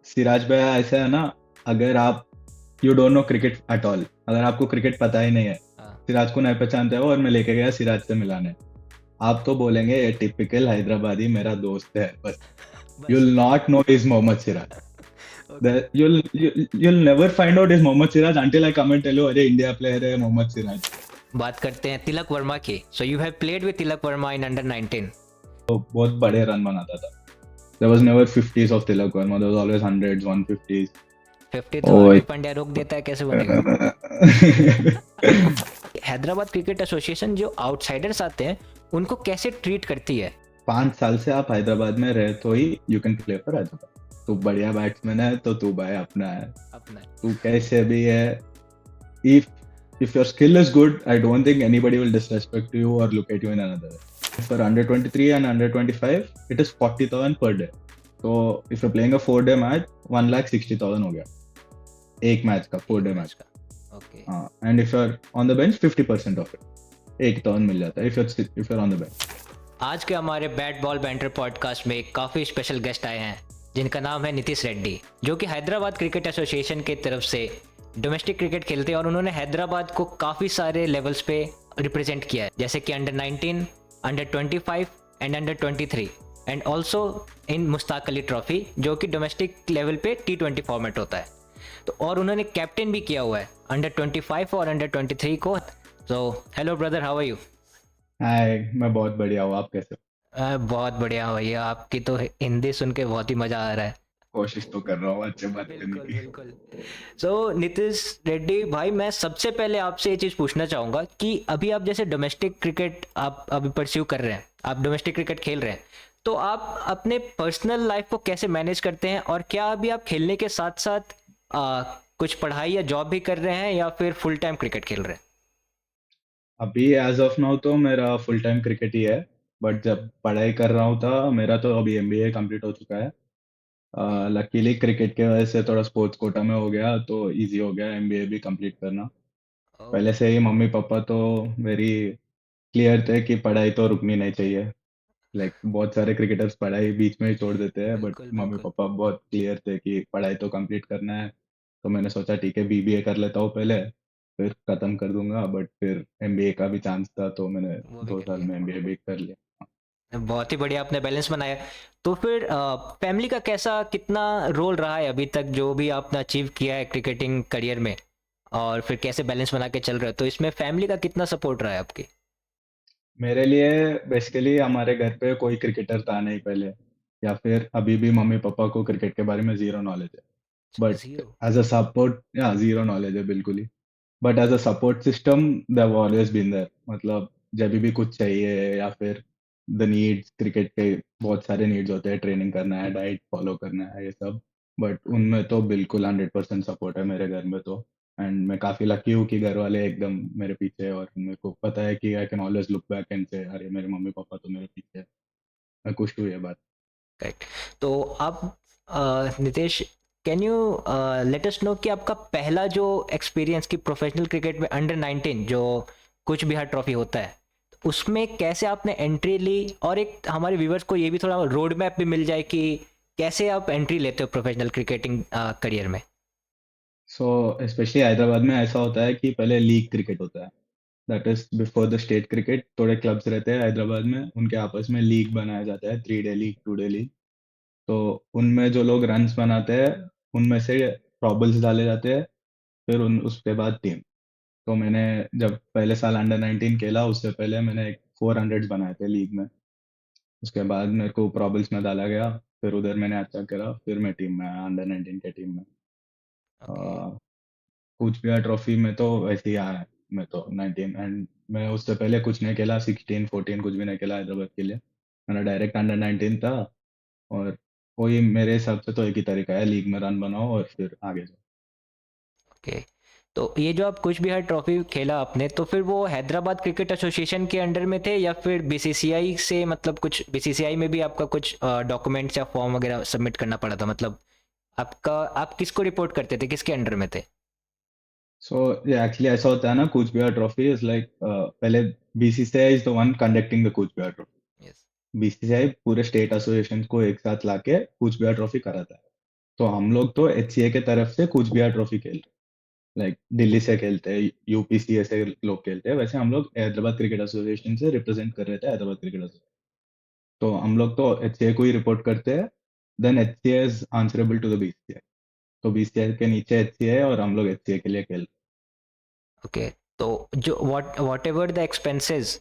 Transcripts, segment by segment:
सिराज भैया ऐसा है ना, अगर आप you don't know cricket at all, अगर आपको क्रिकेट पता ही नहीं है, हाँ, सिराज को नहीं पहचानते हो और मैं लेके गया सिराज से मिलाने, आप तो बोलेंगे ये टिपिकल हैदराबादी मेरा दोस्त है बस. बस। You'll not know he's Mohammad Siraj. Okay. You'll never find out he's Mohammad Siraj until I come and tell you, अरे इंडिया प्लेयर है मोहम्मद सिराज. बात करते हैं तिलक वर्मा की। So you have played with Tilak Varma in under 19। तो बहुत बड़े रन बनाता था. There was never 50s of Tilak Verma. There was always hundreds, 150s. 50 तो Oh, हार्दिक पांड्या रोक देता है, कैसे बनेगा? हैदराबाद क्रिकेट एसोसिएशन जो आउटसाइडर्स आते हैं उनको कैसे ट्रीट करती है? 5 साल से आप हैदराबाद में रहे तो ही you can play for Hyderabad. तू बढ़िया बैट्समैन है तो तू भाई अपना है. अपना। तू कैसे भी है, if if your skill is good, I don't think anybody will disrespect you or look at you in another way. For under 23 and under 25, it is 40,000 per day. So if you're playing a 4-day match, 1,60,000 हो गया एक match का, 4-day match का। Okay. हाँ. And if you are on the bench 50% of it 80,000 मिल जाता है if you're on the bench. आज के हमारे बैट बॉल बैंटर पॉडकास्ट में काफ़ी स्पेशल गेस्ट आए हैं जिनका नाम है नीतीश रेड्डी, जो कि हैदराबाद क्रिकेट एसोसिएशन की तरफ से डोमेस्टिक क्रिकेट खेलते हैं और उन्होंने हैदराबाद को काफ़ी सारे लेवल्स पे रिप्रेजेंट किया है, जैसे कि under 19, under 25 and under 23 and also in Mushtaq Ali trophy, जो कि डोमेस्टिक लेवल पे T20 फॉर्मेट होता है। तो और उन्होंने कैप्टन भी किया हुआ है अंडर 25 और अंडर 23 को। तो hello brother, how are you? Hi, मैं बहुत बढ़िया हूँ. आप कैसे हो? बहुत बढ़िया भैया, आपकी तो हिंदी सुन के बहुत ही मज़ा आ रहा है। कोशिश तो कर रहा हूँ अच्छे बात करने बिल्कुल की. बिल्कुल। सो नीतीश रेड्डी भाई, मैं सबसे पहले आपसे ये चीज़ पूछना चाहूँगा कि अभी आप जैसे डोमेस्टिक क्रिकेट आप अभी परस्यू कर रहे हैं, आप डोमेस्टिक क्रिकेट खेल रहे हैं, तो आप अपने पर्सनल लाइफ को कैसे मैनेज करते हैं और क्या अभी आप खेलने के साथ साथ कुछ पढ़ाई या जॉब भी कर रहे हैं या फिर फुल टाइम क्रिकेट खेल रहे हैं? अभी एज ऑफ नाउ तो मेरा फुल टाइम क्रिकेट ही है. बट जब पढ़ाई कर रहा हूँ था, मेरा तो अभी एमबीए कंप्लीट हो चुका है. ओके। लकीली क्रिकेट के वजह से थोड़ा स्पोर्ट्स कोटा में हो गया तो इजी हो गया एमबीए भी कंप्लीट करना. ओ। पहले से ही मम्मी पापा तो वेरी क्लियर थे कि पढ़ाई तो रुकनी नहीं चाहिए. लाइक बहुत सारे क्रिकेटर्स पढ़ाई बीच में ही छोड़ देते हैं, बट बिल्कुल मम्मी बिल्कुल। पापा बहुत क्लियर थे कि पढ़ाई तो कंप्लीट करना है. तो मैंने सोचा ठीक है बीबीए कर लेता हूँ पहले, फिर खत्म कर दूंगा. बट फिर एमबीए का भी चांस था तो मैंने वो भी दो कर साल लिया। में एमबीए भी कर लिया. बहुत ही बढ़िया, आपने बैलेंस बनाया। तो फिर फैमिली का कैसा कितना रोल रहा है अभी तक, जो भी आपने अचीव किया है क्रिकेटिंग करियर में, और फिर कैसे बैलेंस बना के चल रहे हो, तो इसमें फैमिली का कितना सपोर्ट रहा है आपकी? मेरे लिए बेसिकली हमारे घर पे कोई क्रिकेटर था नहीं पहले, या फिर अभी भी मम्मी पापा को क्रिकेट के बारे में जीरो नॉलेज है. But zero. As a support, या जीरो नॉलेज है बिल्कुल ही. But as a support system they have always been there. मतलब जब भी कुछ चाहिए या फिर द नीड्स, क्रिकेट के बहुत सारे नीड्स होते हैं, ट्रेनिंग करना है, डाइट फॉलो करना है, ये सब. बट उनमें तो बिल्कुल 100% सपोर्ट है मेरे घर में तो. एंड मैं काफी लकी हूँ कि घर वाले एकदम मेरे पीछे हैं और मेरे को पता है कि I can always look back and से अरे मेरे मम्मी पापा तो मेरे पीछे है. मैं खुश हूँ ये बात. करेक्ट। तो आप Nitesh, can you let us know कि आपका पहला जो एक्सपीरियंस की प्रोफेशनल क्रिकेट में अंडर 19 जो कुछ बिहार ट्रॉफी होता है, तो उसमें कैसे आपने एंट्री ली, और एक हमारे व्यूवर्स को ये भी थोड़ा रोड मैप भी मिल जाए कि कैसे आप एंट्री लेते हो प्रोफेशनल क्रिकेटिंग करियर में? सो स्पेशली हैदराबाद में ऐसा होता है कि पहले लीग क्रिकेट होता है. That is before the state cricket. थोड़े क्लब्स रहते हैं हैदराबाद में, उनके आपस में लीग बनाया जाता है, 3 डे लीग, 2 डे लीग. तो उनमें जो लोग रन्स बनाते हैं, उनमें से प्रॉबल्स डाले जाते हैं. फिर उसके बाद टीम. तो मैंने जब पहले साल अंडर 19 खेला, उससे पहले मैंने 400 बनाए थे लीग में. उसके बाद मेरे को प्रॉबल्स में डाला गया. फिर उधर मैंने अच्छा करा, फिर मैं टीम में आया, अंडर 19 के टीम में. ओके। कूच बिहार ट्रॉफी में तो वैसे ही आया. मैं तो 19, एंड मैं उससे पहले कुछ नहीं खेला, 16 14 कुछ भी नहीं खेला हैदराबाद के लिए. मेरा डायरेक्ट अंडर 19 था. और वही मेरे हिसाब से तो एक ही तरीका है, लीग में रन बनाओ और फिर आगे जाओ. ओके। तो ये जो आप कुछ बिहार ट्रॉफी खेला आपने, तो फिर वो हैदराबाद क्रिकेट एसोसिएशन के अंडर में थे या फिर बीसीसीआई से, मतलब कुछ बीसीसीआई में भी आपका कुछ डॉक्यूमेंट्स या फॉर्म वगैरह सबमिट करना पड़ा था, मतलब आपका आप किसको रिपोर्ट करते थे, किसके अंडर में थे? सो ये एक्चुअली ऐसा होता है ना, कूच बिहार ट्रॉफी इज लाइक, पहले BCCI is the one conducting the Cooch Behar trophy. Yes. BCCI पूरे स्टेट एसोसिएशन को एक साथ लाके कूच बिहार ट्रॉफी कराता है. तो हम लोग तो एचसीए के तरफ से कूच बिहार ट्रॉफी खेल रहे, लाइक दिल्ली से खेलते हैं, यूपीसीए से लोग खेलते हैं, वैसे हम लोग हैदराबाद क्रिकेट एसोसिएशन से रिप्रेजेंट कर रहे थे हैदराबाद क्रिकेट एसोसिएशन। तो हम लोग तो एचसीए को ही रिपोर्ट करते हैं, then HCA is answerable to the BCCI. तो बीसीसीआई के नीचे एचसीए है और हम लोग एचसीए के लिए खेल ओके, तो जो what ever the expenses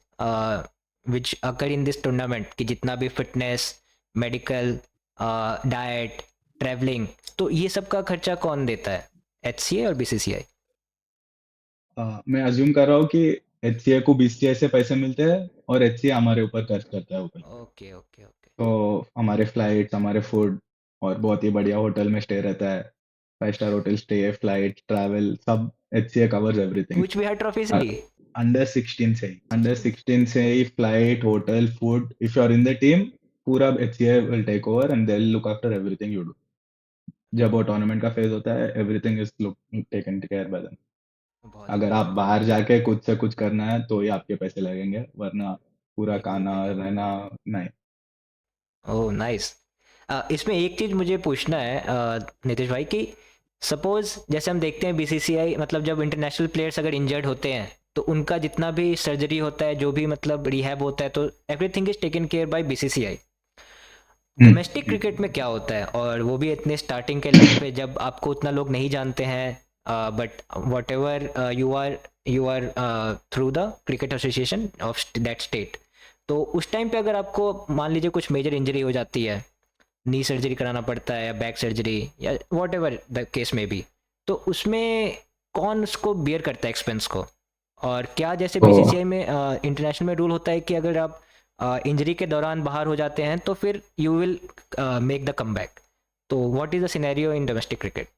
which occur in this tournament, कि जितना भी फिटनेस, मेडिकल, डाइट, ट्रैवलिंग, तो ये सब का खर्चा कौन देता है, एचसीए और बीसीसीआई? मैं अज्यूम कर रहा हूँ कि एचसीए को बीसीसीआई से पैसे मिलते हैं और एचसीए हमारे ऊपर खर्च करता है वो पैसे। Okay okay okay. तो हमारे फ्लाइट्स, हमारे फूड, और बहुत ही बढ़िया होटल में स्टे रहता है, 5 star hotel stay, flight, travel, सब HCA covers everything. Cooch Behar trophy से ही? अंडर 16? 16 से ही flight, hotel, food, if you are in the team, पूरा HCA will take over and they will look after everything you do. जब वो tournament का phase होता है, everything is look taken care by them. बहुत अगर आप बढ़िया। बाहर जाके कुछ से कुछ करना है तो ही आपके पैसे लगेंगे, वरना पूरा बिल्कुल खाना बिल्कुल। रहना नहीं। Oh nice. इसमें एक चीज़ मुझे पूछना है नितिश भाई, कि सपोज जैसे हम देखते हैं बीसीसीआई, मतलब जब इंटरनेशनल प्लेयर्स अगर इंजर्ड होते हैं तो उनका जितना भी सर्जरी होता है, जो भी मतलब रिहैब होता है, तो everything is taken care by BCCI. Domestic hmm. Cricket में क्या होता है, और वो भी इतने स्टार्टिंग के लेवल पे, जब आपको उतना लोग नहीं जानते हैं, but whatever you are through the cricket association of that state, तो उस टाइम पे अगर आपको मान लीजिए कुछ मेजर इंजरी हो जाती है, नी सर्जरी कराना पड़ता है या बैक सर्जरी या वॉट एवर द केस में भी, तो उसमें कौन उसको बियर करता है एक्सपेंस को? और क्या जैसे तो बीसीसीआई में इंटरनेशनल में रूल होता है कि अगर आप इंजरी के दौरान बाहर हो जाते हैं तो फिर you will make the come back, तो what is the scenario in domestic cricket?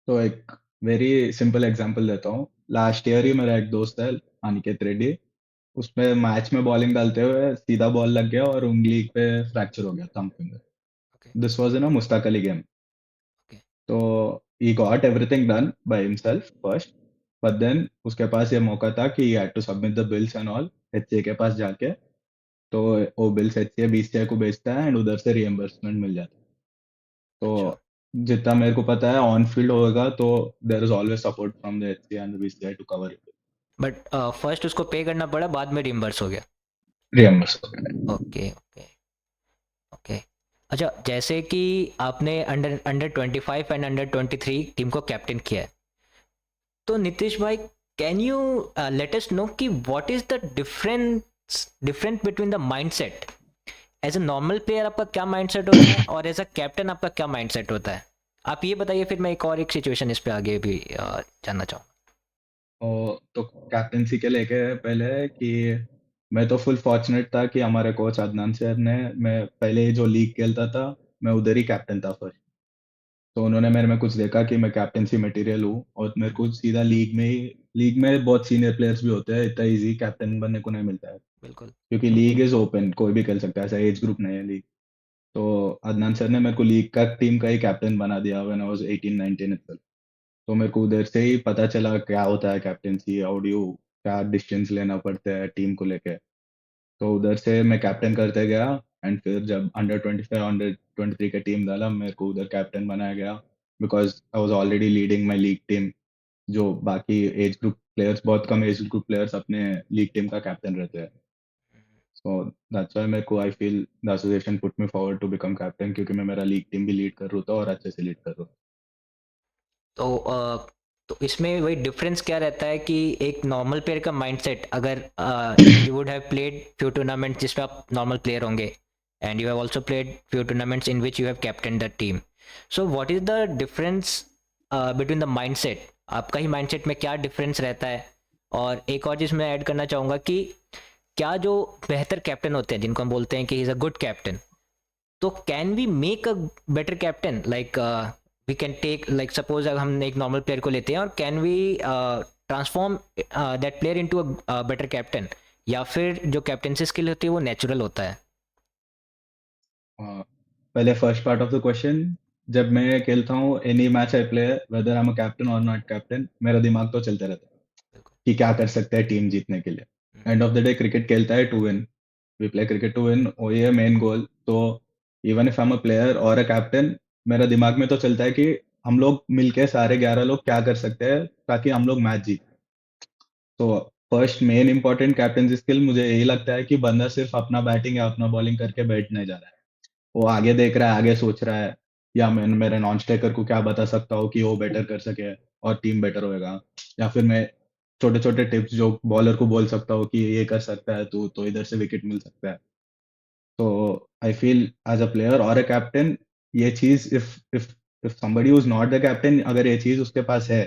तो एक वेरी सिंपल एग्जांपल देता हूँ। लास्ट ईयर ही मेरा एक दोस्त है, अनिकेत रेड्डी, उसमें मैच में बॉलिंग डालते हुए सीधा बॉल लग गया और उंगली पे फ्रैक्चर हो गया, thumb finger. Okay this was in a Mushtaq Ali game. Okay. तो he got everything done by himself first, but then उसके पास ये मौका था कि he had to submit the bills and all HCA के पास जाके। तो वो बिल्स एचसीए बीसीसीआई को भेजता है एंड उधर से रिएम्बर्समेंट मिल जाता है। तो अच्छा, जितना मेरे को पता है ऑन फील्ड होगा तो there is always support from the HCA and the BCCI to cover it, but first उसको पे करना पड़ा, बाद में रिम्बर्स हो गया? रिएम्बर्स। Okay okay okay. अच्छा, जैसे कि आपने under under 25 and under 23 team को कैप्टन किया है, तो नीतीश भाई, can you let us know कि what is the difference between the mindset? As a normal player आपका क्या माइंडसेट होता है, और एज अ कैप्टन आपका क्या माइंडसेट होता है? आप ये बताइए, फिर मैं एक सिचुएशन इस पे आगे भी जानना चाहूँ। और तो कैप्टेंसी के लेके पहले कि मैं तो फुल फॉर्चुनेट था कि हमारे कोच अदनान सर ने, मैं पहले जो लीग खेलता था, मैं उधर ही कैप्टन था फर्स्ट। तो उन्होंने मेरे में कुछ देखा कि मैं कैप्टेंसी मटेरियल हूँ और मेरे को सीधा लीग में बहुत सीनियर प्लेयर्स भी होते हैं, इतना इजी कैप्टन बनने को नहीं मिलता है, बिल्कुल। क्योंकि लीग इज ओपन, कोई भी खेल सकता है, ऐसा एज ग्रुप नहीं है लीग। तो अदनान सर ने मेरे को लीग का टीम का ही कैप्टन बना दिया व्हेन आई वाज 18-19 itself। तो मेरे को उधर से ही पता चला क्या होता है कैप्टेंसी, हाउ डू यू, क्या डिसीजंस लेना पड़ता है टीम को लेके। तो उधर से मैं कैप्टन करते गया एंड फिर जब अंडर 25 अंडर 23 का टीम डाला, मेरे को उधर कैप्टन बनाया गया, because I was already leading my league team. जो बाकी एज ग्रुप प्लेयर्स, बहुत कम एज ग्रुप प्लेयर्स अपने लीग टीम का कैप्टन रहते हैं। सो दैट्स व्हाई मेरे को I feel the association put me forward to become captain, क्योंकि मैं मेरा लीग टीम भी लीड कर रहा था और अच्छे से लीड कर रहा तो तो इसमें वही डिफरेंस क्या रहता है कि एक नॉर्मल प्लेयर का माइंडसेट, अगर you would have played few tournaments जिसमें आप नॉर्मल प्लेयर होंगे, and you have also played few tournaments in which you have captain the team, so what is the difference between the mindset? आपका ही mindset में क्या difference रहता है? और एक और चीज़ मैं ऐड करना चाहूँगा कि क्या जो बेहतर कैप्टन होते हैं, जिनको हम बोलते हैं कि he is a good captain, तो can we make a better captain? Like we can take, like suppose अगर हम एक नॉर्मल प्लेयर को लेते हैं, और can we transform that player into a better captain, या फिर जो कैप्टनसी स्किल होती है वो नेचुरल होता है? हूँ। पहले first part of the question, जब मैं खेलता हूँ any match I play, whether I am a captain और नॉट कैप्टन, मेरा दिमाग तो चलता रहता है बिल्कुल। कि क्या कर सकते हैं टीम जीतने के लिए। End of the day cricket खेलता है to win, we play cricket to win, वो ये मेन गोल। तो even if I am a player और अ कैप्टन, मेरा दिमाग में तो चलता है कि हम लोग मिलके सारे 11 लोग क्या कर सकते हैं ताकि हम लोग मैच जीत। तो first main important captaincy skill मुझे यही लगता है कि बंदा सिर्फ अपना बैटिंग या अपना बॉलिंग करके बैठ नहीं जा रहा है। वो आगे देख रहा है, आगे सोच रहा है, या मैं मेरे नॉन स्ट्राइकर को क्या बता सकता हूँ कि वो बेटर कर सके और टीम बेटर होएगा, या फिर मैं छोटे छोटे टिप्स जो बॉलर को बोल सकता हूँ कि ये कर सकता है तू तो इधर से विकेट मिल सकता है। तो I feel as a player और अ कैप्टन, ये चीज if somebody who's not the captain, अगर ये चीज उसके पास है,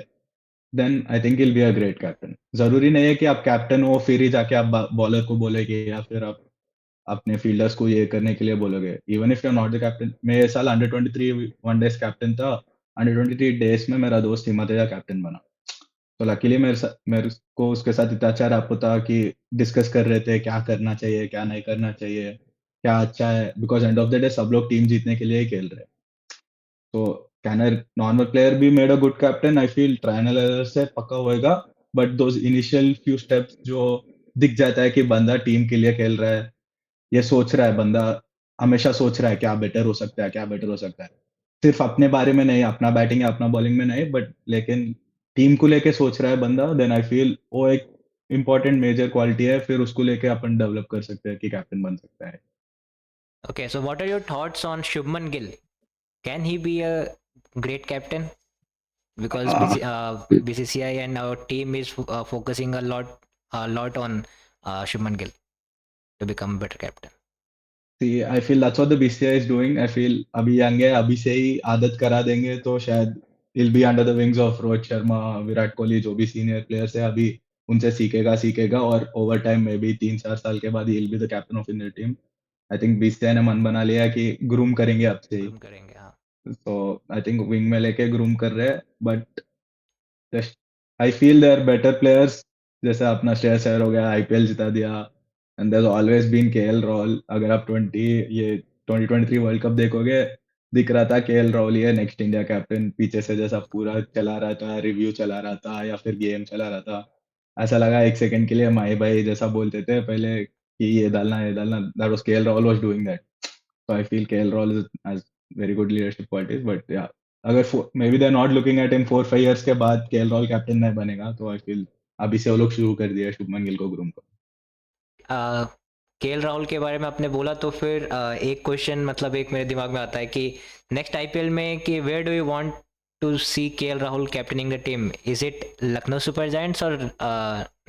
then I think he'll be a great captain। जरूरी नहीं है कि आप कैप्टन हो फिर ही जाके आप बॉलर को बोलेंगे या फिर आप अपने फील्डर्स को ये करने के लिए बोलोगे। Even if you are not the captain, मैं ये साल अंडर 23 वनडेज कैप्टन था। अंडर 23 डेज में मेरा दोस्त हिमातेजा कैप्टन बना। तो लकीली मेरे को उसके साथ इतना अच्छा रहा था कि डिस्कस कर रहे थे क्या करना चाहिए क्या नहीं करना चाहिए, क्या अच्छा है, because and of the day सब लोग टीम जीतने के लिए ही खेल रहे हैं। तो कैन नॉर्मल प्लेयर भी made a good captain, I feel trial and error से पक्का होएगा। But those initial few steps जो दिख जाता है कि बंदा टीम के लिए खेल रहा है, ये सोच रहा है बंदा, हमेशा सोच रहा है क्या बेटर हो सकता है क्या बेटर हो सकता है, सिर्फ अपने बारे में नहीं, अपना बैटिंग या अपना बॉलिंग में नहीं, बट लेकिन टीम को लेके सोच रहा है बंदा, देन आई फील वो एक इम्पोर्टेंट मेजर क्वालिटी है, फिर उसको लेके अपन डेवलप कर सकते हैं कि कैप्टन बन सकता है। Okay, so what are your thoughts on Shubman Gill? Can he be a great captain? Because BCCI and our team is focusing a lot on Shubman Gill to become a better captain. See, I feel that's what the BCCI is doing। I feel अभी young है, अभी से ही आदत करा देंगे तो शायद he'll be under the wings of Rohit Sharma, Virat Kohli, जो भी सीनियर प्लेयर्स है अभी, उनसे सीखेगा और ओवर टाइम में भी 3-4 साल के बाद he'll be the captain of Indian team। I think BCCI ने मन बना लिया है कि ग्रूम करेंगे अब से ही। ग्रूम करेंगे, हाँ। तो आई थिंक विंग में लेके ग्रूम कर रहे हैं, but just I feel they are better players. जैसे अपना श्रेयस अय्यर हो गया, आईपीएल जिता दिया, and there always been K L Rahul. अगर आप 2023 वर्ल्ड कप देखोगे, दिख रहा था केएल राहुल ये नेक्स्ट इंडिया कैप्टन, पीछे से जैसा पूरा चला रहा था, रिव्यू चला रहा था या फिर गेम चला रहा था, ऐसा लगा एक सेकंड के लिए माई भाई जैसा बोलते थे पहले कि ये डालना, that was KL Rahul was doing that. So I feel KL Rahul has very good leadership qualities, but yeah, अगर maybe they're not looking at in 4-5 years के बाद केएल राहुल कैप्टन नहीं बनेगा, तो I feel अभी से वो लोग शुरू कर दिया शुभमन गिल को ग्रूम को। केएल राहुल के बारे में आपने बोला तो फिर एक क्वेश्चन मतलब एक मेरे दिमाग में आता है कि नेक्स्ट आईपीएल में कि where do you want to see K L Rahul captaining the team? Is it Lucknow Super Giants or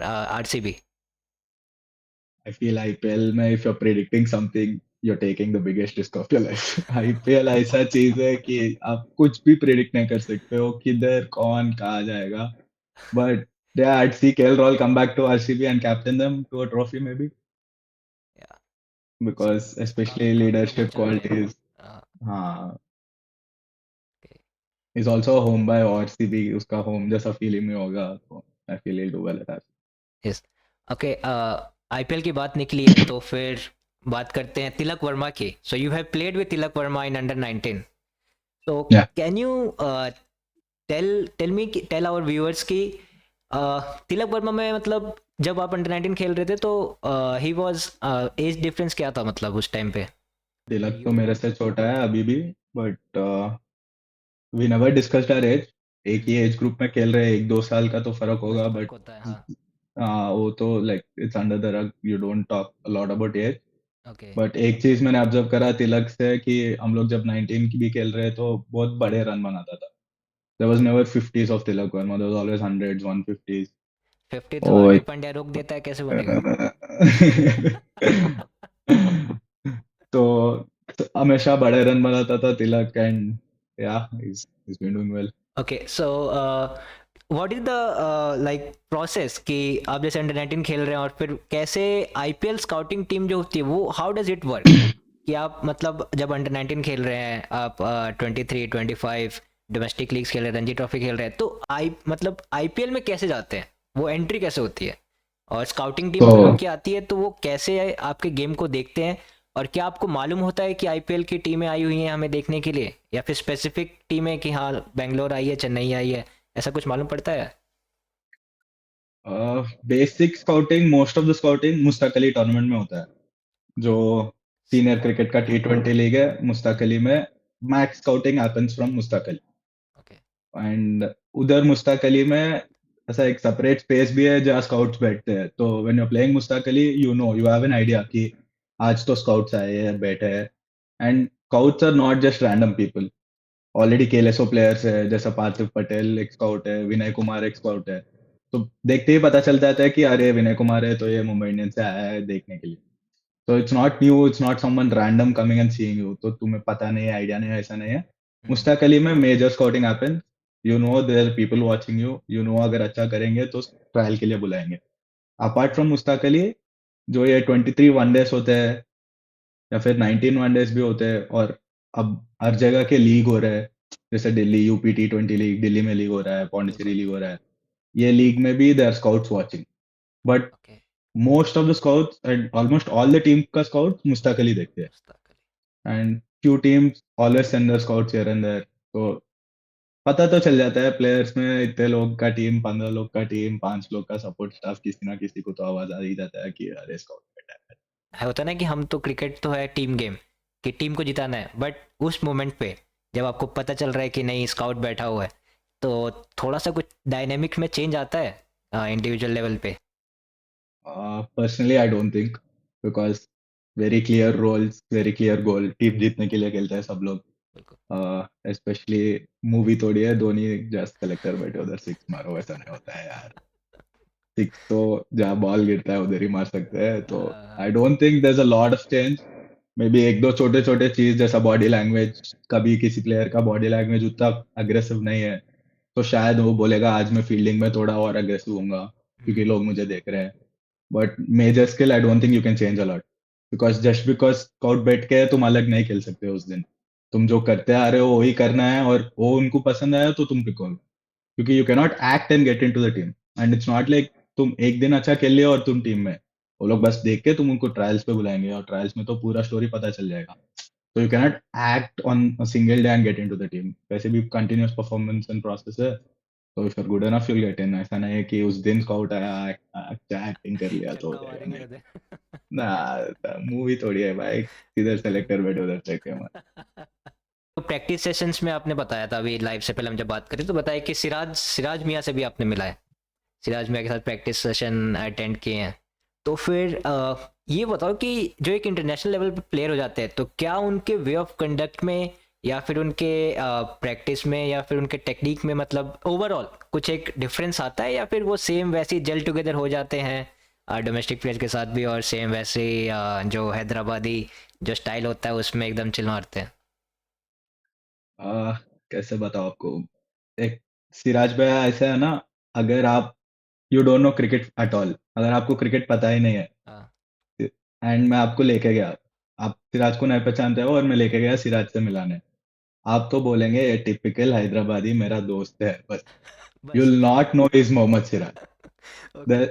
RCB? I feel IPL में if you're predicting something, you're taking the biggest risk of your life। IPL ऐसा चीज है कि आप कुछ भी predict नहीं कर सकते हो, किधर कौन कहाँ जाएगा। But yeah, I'd see KL Rahul come back to RCB and captain them to a trophy maybe, या because काफी especially काफी लोग leadership चाहते हैं। qualities। हाँ, is also a home by RCB, उसका होम जैसा फीलिंग में होगा, तो I feel he'll do well at that। Yes, okay. IPL की बात निकली है तो फिर बात करते हैं तिलक वर्मा की। So you have played with Tilak Varma in under 19। So Yeah, can you tell our viewers की तिलक वर्मा में मतलब जब आप अंडर 19 खेल रहे थे तो ही वाज एज डिफरेंस क्या था मतलब उस टाइम पे? तिलक तो मेरे से छोटा है अभी भी, but we never discussed our age. एक ही एज ग्रुप में खेल रहे हैं, 1-2 साल का तो फर्क बस होगा, फर्क बट होता है, हाँ। वो तो like it's under the rug, you don't talk a lot about age. Okay. But एक चीज मैंने ऑब्जर्व करा तिलक से कि हम लोग जब 19 की भी खेल रहे तो बहुत बड़े रन बनाता था। There was never 50s of Tilak Varma, there was always 100s 150s। 50 तो ओ हार्दिक पांड्या रोक देता है, कैसे बनेगा? तो हमेशा बड़े रन बनाता था तिलक, एंड या he's been doing well। Okay, so what is the like process कि आप जैसे अंडर 19 खेल रहे हैं और फिर कैसे आईपीएल स्काउटिंग टीम जो होती है वो हाउ डज इट वर्क? कि आप मतलब जब अंडर 19 खेल रहे हैं आप 23 25 डोमेस्टिक लीग्स खेल रहे हैं, रणजी ट्रॉफी खेल रहे हैं, तो मतलब आईपीएल में कैसे जाते हैं? वो एंट्री कैसे होती है? और स्काउटिंग टीम तो अगर उनकी आती है तो वो कैसे आपके गेम को देखते हैं? और क्या आपको मालूम होता है कि आईपीएल की टीमें आई हुई हैं हमें देखने के लिए, या फिर स्पेसिफिक टीमें कि हाँ बेंगलोर आई है, चेन्नई आई है, ऐसा कुछ मालूम पड़ता है? Basic scouting, most of the scouting Mushtaq Ali tournament में होता है, जो सीनियर क्रिकेट का T20 लीग है मुश्ताक अली में। Max scouting happens from Mushtaq Ali. Okay. And उधर मुश्ताक अली में ऐसा एक सेपरेट स्पेस भी है जहाँ स्काउट्स बैठते हैं, तो when you are playing Mushtaq Ali you have an idea कि आज तो स्काउट्स आए हैं, बैठे हैं। And scouts are not just random people, already केएलएसओ प्लेयर्स है, जैसा पार्थिव पटेल एक स्काउट है, विनय कुमार एक स्काउट है। तो देखते ही पता चल जाता है कि अरे विनय कुमार है तो ये मुंबई इंडियंस से आया है देखने के लिए। तो it's not new, it's not someone random coming and seeing you, तो तुम्हें पता नहीं है, आइडिया नहीं है, ऐसा नहीं है। मुश्ताक अली में major scouting happen, you know there are people watching you, you know अगर अच्छा करेंगे तो ट्रायल के लिए बुलाएंगे। अपार्ट फ्रॉम मुश्ताक अली, जो ये 23 वनडेज होते हैं या फिर 19 वनडेज भी होते हैं, और अब हर जगह के लीग हो रहे हैं, जैसे Delhi UP T20 league, Delhi में लीग हो रहा है, पौंडीचेरी बिल्कुल। लीग हो रहा है, ये लीग में भी they are scouts watching. But okay. Most of the scouts and almost all the team का स्काउट मुश्ताक अली देखते हैं। Mushtaq Ali. And few teams always send their scouts here and there, तो पता तो चल जाता है प्लेयर्स में, इतने लोग का टीम, 15 लोग का टीम, 5 लोग का सपोर्ट स्टाफ, किसी ना किसी को तो आवाज आ ही जाता है कि अरे स्काउट बैठा है। है होता है ना कि हम तो क्रिकेट तो है टीम गेम कि टीम को जिताना है, बट उस मोमेंट पे जब आपको पता चल रहा है कि नहीं स्काउट बैठा हुआ है, तो थोड़ा सा कुछ डायनेमिक्स में चेंज आता है इंडिविजुअल लेवल पे। Personally I don't think, because very clear roles, very clear goal, team जीतने के लिए खेलते हैं सब लोग। बिल्कुल। स्पेशली मूवी थोड़ी है धोनी जस्ट कलेक्टर बैठे उधर सिक्स मारो, ऐसा नहीं होता है यार। सिक्स तो जहाँ बॉल गिरता है उधर ही मार सकते हैं, तो I don't think there is a lot of change. Maybe एक दो छोटे छोटे चीज जैसा बॉडी लैंग्वेज, कभी किसी प्लेयर का बॉडी लैंग्वेज उतना अग्रेसिव नहीं है, तो शायद वो बोलेगा आज मैं फील्डिंग में थोड़ा और अग्रेसिव होऊंगा क्योंकि लोग मुझे देख रहे हैं। But major skill I don't think you can change a lot, because scout बैठ के तुम अलग नहीं खेल सकते उस दिन। तुम जो करते आ रहे हो वही करना है, और वो उनको पसंद आया तो तुम पिको, क्योंकि you cannot act and get into the team. And it's not like तुम एक दिन अच्छा खेल लिया और तुम टीम में, वो लोग बस देख के तुम उनको ट्रायल्स पे बुलाएंगे, और ट्रायल्स में तो पूरा स्टोरी पता चल जाएगा। तो you cannot act on a single day and get into the team, वैसे भी कंटिन्यूअस परफॉर्मेंस एंड प्रोसेस है। तो if you are good enough you will get in, ऐसा नहीं है कि उस दिन स्काउट आया अच्छा एक्टिंग कर लिया तो हो छक्का जाएगा, मारेंगे नहीं। उधर। ना मूवी थोड़ी है भाई, इधर सेलेक्टर बैठे उधर चेक। तो प्रैक्टिस सेशंस में आपने बताया था अभी लाइव से पहले हम जब बात करें तो बताया कि सिराज सिराज मियाँ से भी आपने मिला है, सिराज मियाँ के साथ प्रैक्टिस सेशन अटेंड किए हैं। तो फिर ये बताओ कि जो एक इंटरनेशनल लेवल पे प्लेयर हो जाते हैं तो क्या उनके वे ऑफ कंडक्ट में या फिर उनके प्रैक्टिस में या फिर उनके टेक्निक में मतलब ओवरऑल कुछ एक डिफरेंस आता है, या फिर वो सेम वैसे ही जेल टुगेदर हो जाते हैं डोमेस्टिक प्लेयर के साथ भी, और सेम वैसे ही जो हैदराबादी जो स्टाइल होता है उसमें एकदम चिल मारते हैं? आ, कैसे बताओ आपको, एक सिराज भैया ऐसा है ना, अगर आप you don't know cricket at all, अगर आपको क्रिकेट पता ही नहीं है हाँ। एंड मैं आपको लेके गया, आप सिराज को नहीं पहचानते हो और मैं लेके गया सिराज से मिलाने, आप तो बोलेंगे ये टिपिकल हैदराबादी मेरा दोस्त है बस। यू बस। Will not know is Mohammed Siraj, okay.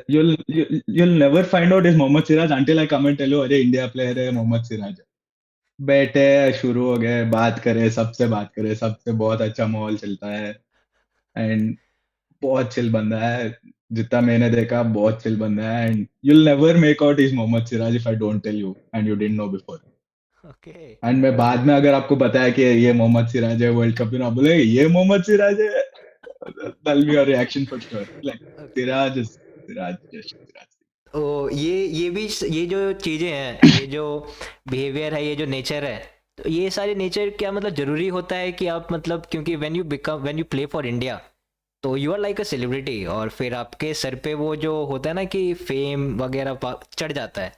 you'll never find out is Mohammed Siraj until I come and tell you अरे इंडिया प्लेयर है मोहम्मद सिराज। बैठे शुरू हो गए, बात करे, सबसे बात करे, सबसे बहुत अच्छा माहौल चलता है। एंड बहुत चिल बंदा है, जितना मैंने देखा बहुत चिल बंदा है। And you'll never make out is Mohammed Siraj if I don't tell you and you didn't know before। Okay. And मैं बाद में अगर आपको बताया कि ये मोहम्मद सिराज है वर्ल्ड कप में, आप बोले ये मोहम्मद सिराज है, that'll be your reaction for sure, like okay. Siraj is Siraj, just Siraj. तो ये भी ये जो चीज़ें हैं, ये जो बिहेवियर है, ये जो नेचर है, तो ये सारे नेचर क्या मतलब ज़रूरी होता है कि आप मतलब क्योंकि when you play for India तो you are like a celebrity, और फिर आपके सर पे वो जो होता है ना कि फेम वगैरह चढ़ जाता है,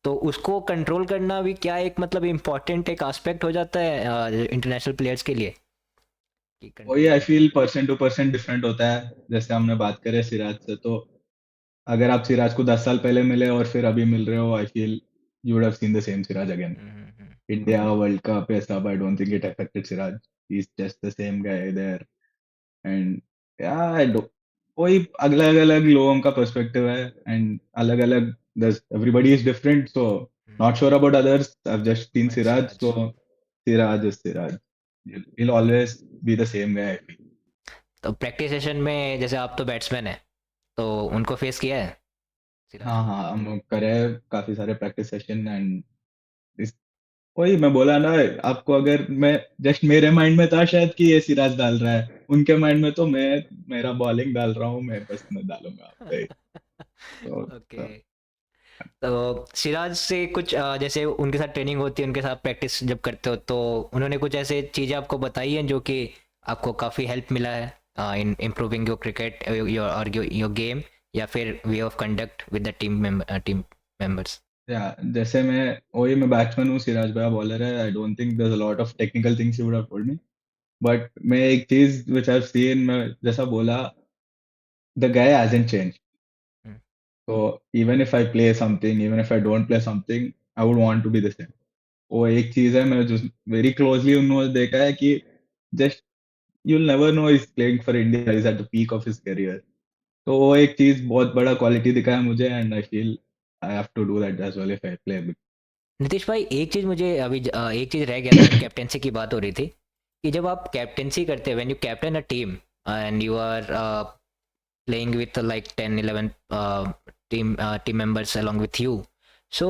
तो उसको कंट्रोल करना भी क्या एक मतलब इम्पोर्टेंट एक एस्पेक्ट हो जाता है इंटरनेशनल प्लेयर्स के लिए कि वही कंट्रोल आई करना। Feel person to person different होता है। जैसे हमने बात करें सिराज से, तो अगर आप सिराज को 10 साल पहले मिले और फिर अभी मिल रहे हो, I feel you would have seen the same Siraj again. India world cup ये सब I don't think it affected Siraj, he is just the same guy there. And yeah I dough वही अलग अलग लोगों का पर्सपेक्टिव है, एंड अलग अलग, everybody is different, so not sure about others, I just seen but Siraj, Siraj. So Siraj is Siraj, he'll always be the same guy I feel। तो practice session में जैसे आप तो बैट्समैन है, तो उनको फेस किया है सिराज हाँ को? हाँ, हम करे काफी सारे प्रैक्टिस सेशन, एंड वही मैं बोला ना, आपको अगर मैं जस्ट मेरे माइंड में था शायद कि ये सिराज डाल रहा है, उनके माइंड में तो मैं मेरा बॉलिंग डाल रहा हूँ, मैं बस मैं डालूंगा आप पे। ओके। तो तो सिराज से कुछ जैसे उनके साथ ट्रेनिंग होती है, उनके साथ प्रैक्टिस जब करते हो, तो उन्होंने कुछ ऐसे चीज़ें आपको बताई हैं जो कि आपको काफ़ी हेल्प मिला है in improving your cricket your और योर गेम, या फिर way of conduct with the team members? या जैसे मैं बैट्समैन हूँ, सिराज भाई बॉलर है, I don't think there is a lot of technical things he would have told me, but मैं एक चीज व्हिच आई हैव सीन, मैं जैसा बोला, the guy hasn't change. So even if I play something, even if I don't play something, I would want to be the same. वो एक चीज है, मैं जो वेरी क्लोजली उन्होंने देखा है कि just you'll never know he's playing for India, he's at the peak of his career. तो वो एक चीज बहुत बड़ा क्वालिटी दिखा है मुझे, and I feel I have to do that as well if I play. Nitish भाई, एक चीज़ मुझे अभी एक चीज़ रह गया था जब कैप्टेंसी की बात हो रही थी, कि जब आप कैप्टेंसी करते हैं, when you captain a team and you are playing with like 10-11 team members along with you, so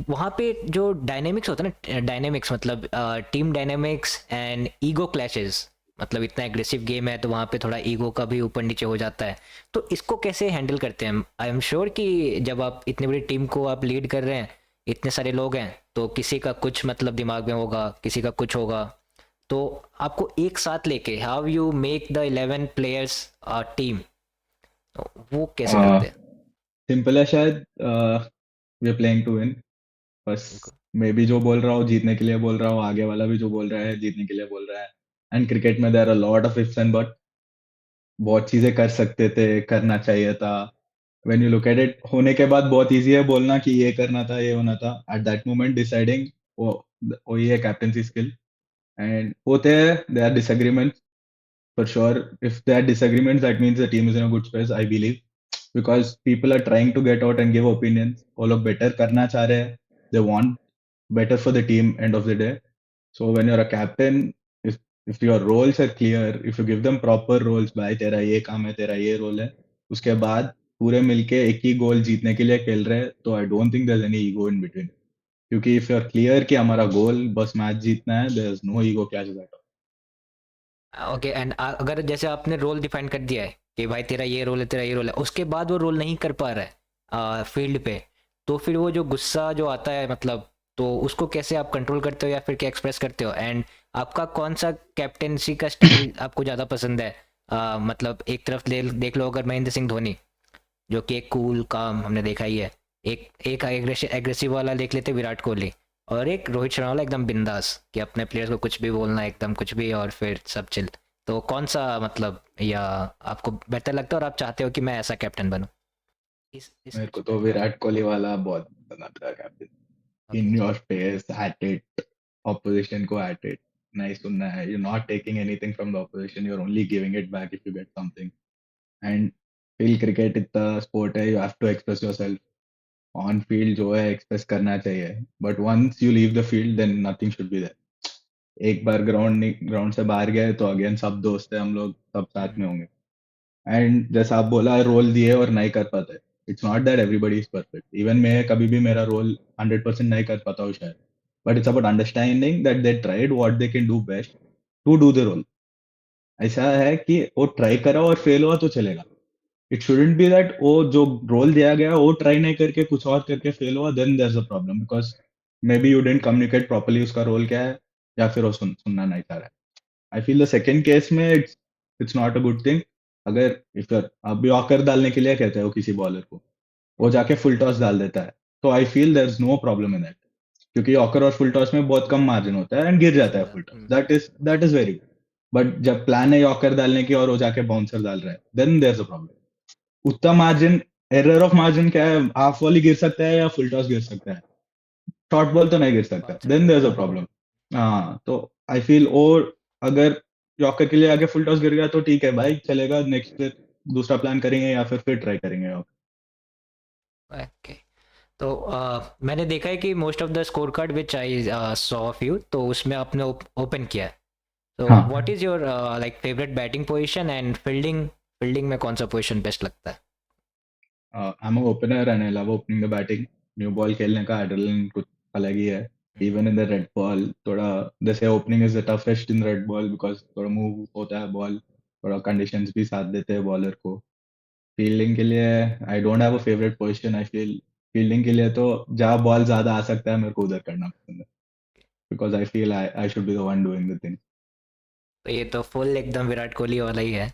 वहाँ पे जो डायनेमिक्स होता है ना, डायनेमिक्स मतलब team dynamics and ego clashes, मतलब इतना एग्रेसिव गेम है तो वहाँ पे थोड़ा ईगो का भी ऊपर नीचे हो जाता है। तो इसको कैसे हैंडल करते हैं? आई एम श्योर कि जब आप इतनी बड़ी टीम को आप लीड कर रहे हैं, इतने सारे लोग हैं, तो किसी का कुछ मतलब दिमाग में होगा, किसी का कुछ होगा, तो आपको एक साथ लेके how you make the 11 players team, वो कैसे करते हैं? सिंपल है शायद, we are playing to win, बस। बिल्कुल। मैं भी जो बोल रहा हूँ जीतने के लिए बोल रहा हूँ, आगे वाला भी जो बोल रहा है जीतने के लिए बोल रहा है। एंड क्रिकेट में there are lot of ifs and but, बहुत चीजें कर सकते थे, करना चाहिए था। When you look at it, होने के बाद बहुत इजी है बोलना कि ये करना था, ये होना था। एट दैट मोमेंट डिसाइडिंग, वो वही है कैप्टेंसी स्किल। एंड होते हैं, they are disagreements for sure. If there are disagreements, that means the team is in a good space, I believe, because people are trying to get out and give opinions. वो लोग better करना चाह रहे हैं, they want better for the team end of the day. So when you're a captain, if your roles are clear, if you give them proper roles, भाई तेरा ये काम है, तेरा ये रोल है, उसके बाद पूरे मिलके एक ही गोल जीतने के लिए खेल रहे हैं, तो I don't think there's any ego in between. क्योंकि if you're clear कि हमारा गोल बस मैच जीतना है, there's no ego clashes at all. Okay, and अगर जैसे आपने रोल डिफाइन कर दिया है कि भाई तेरा ये रोल है, तेरा ये रोल है, उसके बाद वो रोल नहीं कर पा रहा है फील्ड पे, तो फिर वो जो गुस्सा जो आता है, मतलब, तो उसको कैसे आप कंट्रोल करते हो या फिर क्या एक्सप्रेस करते हो? एंड आपका कौन सा कैप्टेंसी का स्टाइल आपको ज़्यादा पसंद है? मतलब एक तरफ देख लो, अगर महेंद्र सिंह धोनी, जो कि एक कूल काम हमने देखा ही है, एक एक एग्रेसिव वाला देख लेते विराट कोहली, और एक रोहित शर्मा वाला एकदम बिंदास कि अपने प्लेयर्स को कुछ भी बोलना, एकदम कुछ भी, और फिर सब चिल। तो कौन सा मतलब, या आपको बेहतर लगता है और आप चाहते हो कि मैं ऐसा कैप्टन बनूं इस मेरे को तो सिचुएशन? विराट कोहली वाला बहुत पसंद आता है captain. Okay. In your face, at it, opposition को एट इट, नहीं सुनना है। You not taking anything from the opposition, you are only giving it back if you get something. And feel cricket इतना स्पोर्ट है, you have to express yourself on field, जो है express करना चाहिए, but once you leave the field then nothing should be there. एक बार ground से बाहर गए तो अगेन सब दोस्त है, हम लोग सब साथ में होंगे। एंड जैसा आप बोला, रोल दिए और नहीं कर पाते, it's not that everybody is perfect. Even मैं कभी भी मेरा रोल 100% नहीं कर पाता हूँ शायद, but it's about understanding that they tried what they can do best to do the role. ऐसा है कि वो ट्राई करा और फेल हुआ तो चलेगा। इट शुडंट बी दैट वो जो रोल दिया गया वो ट्राई नहीं करके कुछ और करके फेल हुआ, then there is a problem, because maybe you didn't communicate properly उसका रोल क्या है, या फिर वो सुनना नहीं चाह रहा है। I feel the second case में it's it's not a good thing. अगर इफ आप यॉर्कर डालने के लिए कहते हो किसी बॉलर को, वो जाके फुल टॉस डाल देता है, तो I feel there is no problem in that, क्योंकि यॉर्कर और फुल टॉस में बहुत कम मार्जिन होता है एंड गिर जाता है full toss, that is very good. But जब प्लान है यॉर्कर डालने की और वो जाके बाउंसर डाल रहा है, then there is a problem. उतना मार्जिन, एरर ऑफ मार्जिन क्या है, हाफ वॉली गिर सकता है या फुल टॉस गिर सकता है, शॉर्ट बॉल तो नहीं गिर सकता, बात देन सकते देयर इज हैं। A problem. हाँ, तो आई फील, और अगर यॉर्कर के लिए आगे फुल टॉस गिर गया तो ठीक है भाई, चलेगा, नेक्स्ट फिर दूसरा प्लान करेंगे या फिर ट्राई करेंगे यॉर्कर। ओके। तो मैंने देखा है कि most of the score card which I saw of you, तो उसमें आपने ओपन किया है। तो व्हाट हाँ, is your like favourite batting position, and fielding, fielding में कौन सा पोजीशन बेस्ट लगता है? I am opener and I love opening the batting. New ball खेलने का एड्रेनलिन कुछ अलग ही है। Even in the red ball थोड़ा जैसे opening is the toughest in red ball because थोड़ा मूव होता है बॉल, थोड़ा कंडीशंस भी साथ देते हैं बॉलर को। फील्डिंग के लिए I don't have a favourite position. I feel fielding के लिए तो जहाँ बॉल ज्यादा आ सकता है मेरे को उधर करना पसंद है, because I feel I should be the one doing the thing. तो ये तो फुल एकदम विराट कोहली वाला ही है।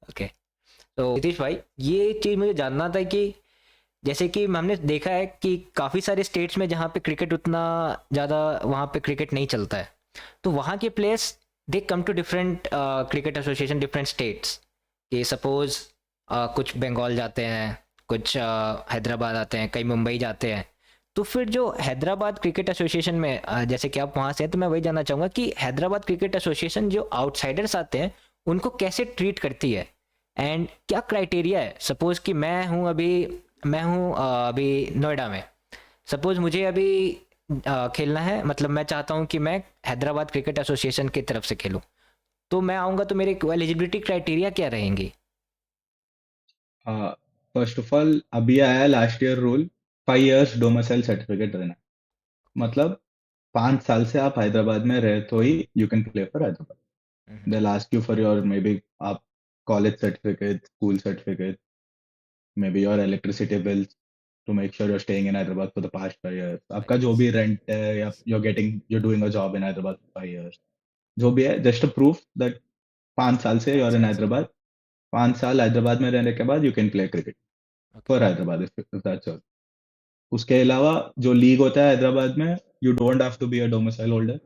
ओके। तो नीतीश भाई, ये चीज़ मुझे जानना था कि जैसे कि हमने देखा है कि काफ़ी सारे स्टेट्स में जहाँ पे क्रिकेट उतना ज़्यादा वहाँ पे क्रिकेट नहीं चलता है, तो वहाँ के players they come to different cricket association different states, कि सपोज कुछ बंगाल जाते हैं, कुछ हैदराबाद आते हैं, कई मुंबई जाते हैं। तो फिर जो हैदराबाद क्रिकेट एसोसिएशन में जैसे कि आप वहाँ से हैं, तो मैं वही जानना चाहूँगा कि हैदराबाद क्रिकेट एसोसिएशन जो आउटसाइडर्स आते हैं उनको कैसे ट्रीट करती है, एंड क्या क्राइटेरिया है। सपोज कि मैं हूँ अभी नोएडा में, सपोज मुझे अभी खेलना है, मतलब मैं चाहता हूँ कि मैं हैदराबाद क्रिकेट एसोसिएशन की तरफ से खेलूँ, तो मैं आऊँगा तो मेरे एलिजिबिलिटी क्राइटेरिया क्या रहेंगी? फर्स्ट ऑफ ऑल अभी आया last year rule, 5 years domicile certificate रहना। ओके। मतलब 5 साल से आप हैदराबाद में रहे तो ही you can play for Hyderabad. Hmm. they'll ask you for your maybe आप college certificate, school certificate, maybe your electricity bills to make sure you're staying in Hyderabad for the past 5 years. आपका जो भी rent है या you're doing a job in Hyderabad for 5 years, जो भी है just a proof that 5 साल से पाँच you're in साल से। Hyderabad, 5 साल हैदराबाद में रहने के बाद you can play cricket okay. for Hyderabad if that's all. उसके अलावा जो लीग होता है हैदराबाद में, you don't have to be a domicile holder.